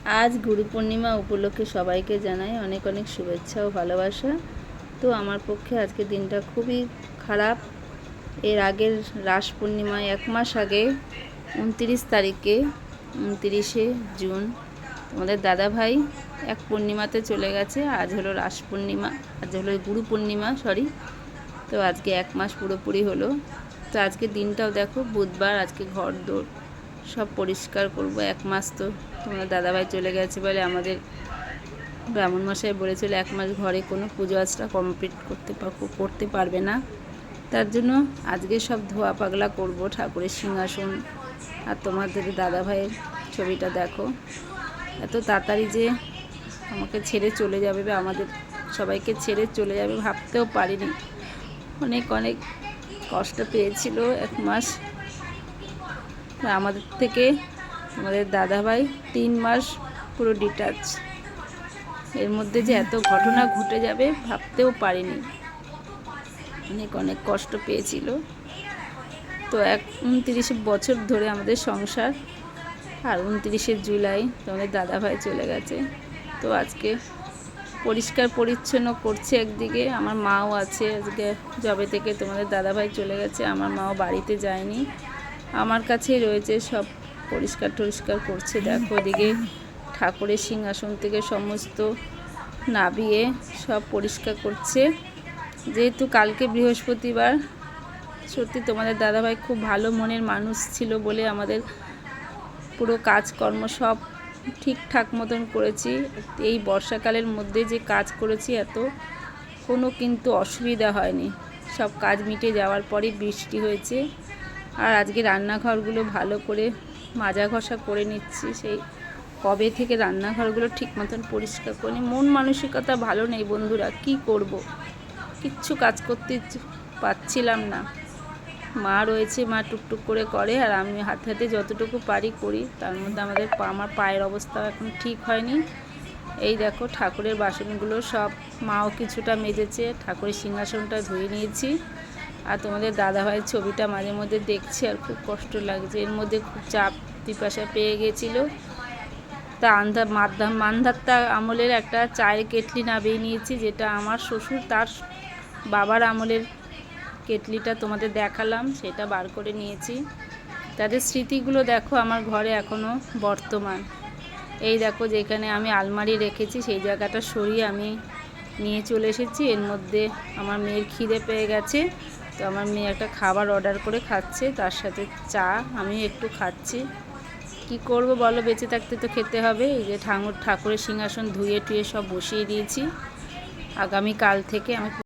आज गुरु पूर्णिमा उपलक्षे सबाइके जानाई अनेक अनेक शुभेच्छा और भालोबासा। तो आमार पक्षे आज के दिनटा खूबी खराब। एर आगेर रास पूर्णिमा एक मास आगे 29 तारीखे 29 जून तोमादेर दादा भाई एक पूर्णिमाते चले गेছে। आज हलो रास पूर्णिमा, आज हलो गुरु पूर्णिमा सरि। तो आज के एक मास पुरोपुरी हलो। तो आज के दिनटाओ देखो बुधवार, आज के घर दौर सब परिष्कार करब। एक मास तो तुम्हारा दादा भाई चले गेছে বলে আমাদের ব্রাহ্মণ মশাই বলেছিল এক মাস ঘরে কোনো পুজো আচরা কমপ্লিট করতে পারবে না। তার জন্য আজকে সব ধোয়া পাগলা করব ঠাকুরের সিংহাসন। আর তোমাদের দাদা ভাইয়ের ছবিটা দেখো, এত তাড়াতাড়ি যে আমাকে ছেড়ে চলে যাবে বা আমাদের সবাইকে ছেড়ে চলে যাবে ভাবতেও পারিনি। অনেক অনেক কষ্ট পেয়েছিল এক মাস। আমাদের থেকে আমাদের দাদা ভাই 3 মাস পুরো ডিটাচ। এর মধ্যে যে এত ঘটনা ঘটে যাবে ভাবতেও পারিনি। অনেক অনেক কষ্ট পেয়েছিল। তো 29 বছর ধরে আমাদের সংসার, আর 29 জুলাই আমাদের দাদা ভাই চলে গেছে। তো আজকে পরিষ্কার পরিচ্ছন্ন করছে একদিকে, আমার মাও আছে। আজকে জবে থেকে তোমাদের দাদা ভাই চলে গেছে আমার মাও বাড়িতে যায়নি, আমার কাছেই রয়েছে। সব পরিষ্কার টরিষ্কার করছে। দেখো ওদিকে ঠাকুরের সিংহাসন থেকে সমস্ত নাবিয়ে সব পরিষ্কার করছে। যেহেতু কালকে বৃহস্পতিবার, সত্যি তোমাদের দাদাভাই খুব ভালো মনের মানুষ ছিল বলে আমাদের পুরো কাজকর্ম সব ঠিকঠাক মতন করেছি। এই বর্ষাকালের মধ্যে যে কাজ করেছি এত কোনো কিন্তু অসুবিধা হয়নি। সব কাজ মিটে যাওয়ার পরই বৃষ্টি হয়েছে। আর আজকে রান্নাঘরগুলো ভালো করে মাজা ঘষা করে নিচ্ছি। সেই কবে থেকে রান্নাঘরগুলো ঠিক মতন পরিষ্কার করিনি। মন মানসিকতা ভালো নেই বন্ধুরা, কি করব, কিচ্ছু কাজ করতে পারছিলাম না। মা রয়েছে, মা টুকটুক করে করে, আর আমি হাতে হাতে যতটুকু পারি করি। তার মধ্যে আমার পায়ের অবস্থা এখন ঠিক হয়নি। এই দেখো ঠাকুরের বাসনগুলো সব মাও কিছুটা মেজেছে, ঠাকুরের সিংহাসনটা ধুয়ে নিয়েছি। আর তোমাদের দাদাভাইয়ের ছবিটা মাঝে মধ্যে দেখছি আর খুব কষ্ট লাগছে। এর মধ্যে খুব চাপ পিপাসা পেয়ে গেছিলো। তা মান্ধাত্তা আমলের একটা চায়ের কেটলি নামিয়ে নিয়েছি, যেটা আমার শ্বশুর তার বাবার আমলের কেটলিটা তোমাদের দেখালাম, সেটা বার করে নিয়েছি। তাদের স্মৃতিগুলো দেখো আমার ঘরে এখনও বর্তমান। এই দেখো যেখানে আমি আলমারি রেখেছি সেই জায়গাটা সরিয়ে আমি নিয়ে চলে এসেছি। এর মধ্যে আমার মেয়ের খিদে পেয়ে গেছে, তো আমার মেয়ে একটা খাবার অর্ডার করে খাচ্ছে, তার সাথে চা আমি একটু খাচ্ছি। কি করব বলো, বেঁচে থাকতে তো খেতে হবে। এই যে ঠাকুরের সিংহাসন ধুয়ে টুয়ে সব বসিয়ে দিয়েছি। আগামী কাল থেকে আমি